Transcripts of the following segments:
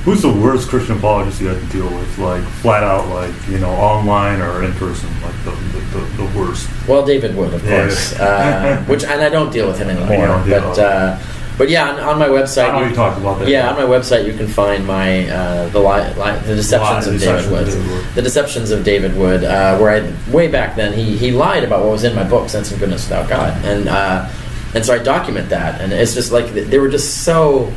Who's the worst Christian apologist you had to deal with? Like flat out, like online or in person, like the worst. Well, David Wood, of course. Which, and I don't deal with him anymore. But yeah, on my website. I know you talked about that. Yeah, on my website you can find my the deceptions of David Wood. The deceptions of David Wood, where way back then he lied about what was in my book, Sense and Goodness Without God, and so I document that, and it's just like they were just so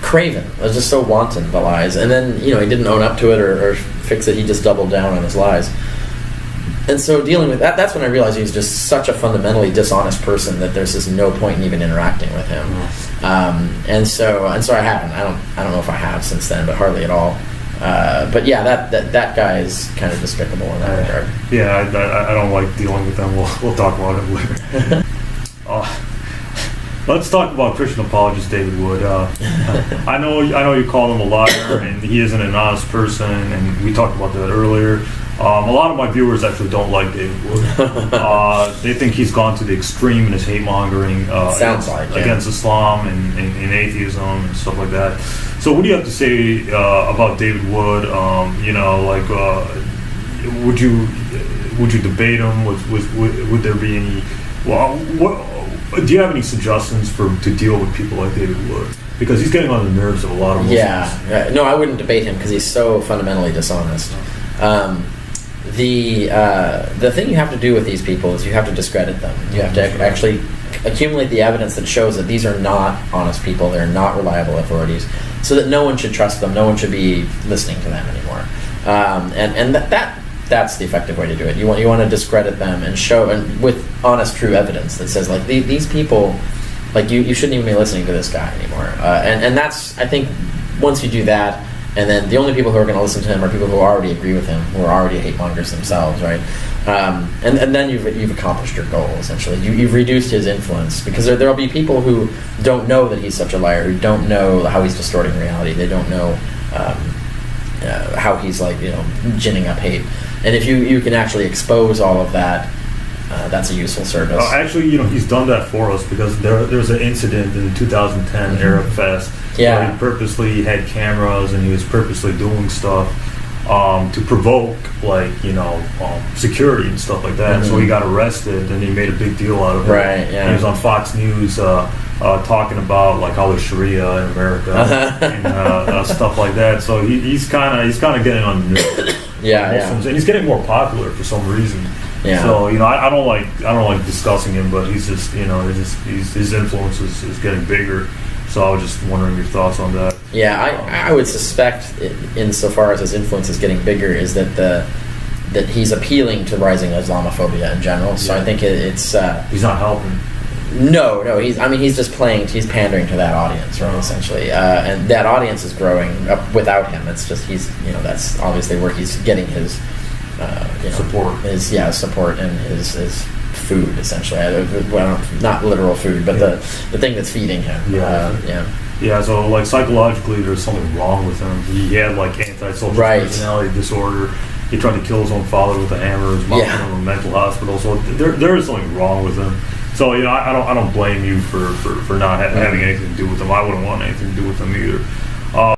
craven. It was just so wanton, the lies. And then, he didn't own up to it or fix it. He just doubled down on his lies. And so dealing with that, that's when I realized he was just such a fundamentally dishonest person that there's just no point in even interacting with him. And so I haven't. I don't know if I have since then, but hardly at all. But yeah, that guy is kind of despicable in that regard. Yeah, I don't like dealing with them. We'll talk about it later. Let's talk about Christian apologist David Wood. I know you call him a liar, and he isn't an honest person, and we talked about that earlier. A lot of my viewers actually don't like David Wood. They think he's gone to the extreme in his hate mongering against Islam and atheism and stuff like that. So what do you have to say about David Wood? Would you debate him? Would there be any? Do you have any suggestions to deal with people like David Wood? Because he's getting on the nerves of a lot of Muslims. Yeah. No, I wouldn't debate him because he's so fundamentally dishonest. The thing you have to do with these people is you have to discredit them. You have to actually accumulate the evidence that shows that these are not honest people, they're not reliable authorities, so that no one should trust them, no one should be listening to them anymore. And that's the effective way to do it. You want to discredit them and show, and with honest, true evidence that says, like, these people, like, you shouldn't even be listening to this guy anymore. And that's, I think, once you do that, and then the only people who are going to listen to him are people who already agree with him, who are already hate mongers themselves, right? And then you've accomplished your goal, essentially. You've reduced his influence, because there'll be people who don't know that he's such a liar, who don't know how he's distorting reality. They don't know how he's, like, ginning up hate. And if you can actually expose all of that, that's a useful service. Actually, he's done that for us, because there's an incident in the 2010 Arab Fest where he purposely had cameras and he was purposely doing stuff to provoke, like, security and stuff like that. So he got arrested, and he made a big deal out of it. Right. Yeah. And he was on Fox News talking about, like, how there's Sharia in America and stuff like that. So he's kind of getting on the nerves. Muslims, and he's getting more popular for some reason. Yeah. So I don't like discussing him, but he's just his influence is getting bigger. So I was just wondering your thoughts on that. Yeah, I would suspect, insofar as his influence is getting bigger, is that he's appealing to rising Islamophobia in general. So I think it's he's not helping. No, he's just pandering to that audience, right? Essentially, and that audience is growing up without him. It's just that's obviously where he's getting his support. His support and his food, essentially. Well, not literal food, but the thing that's feeding him. Yeah, so, like, psychologically there's something wrong with him. He had, like, antisocial personality disorder. He tried to kill his own father with a hammer. His mom put him in a mental hospital. So there is something wrong with him. So, I don't blame you for not having anything to do with him. I wouldn't want anything to do with him either.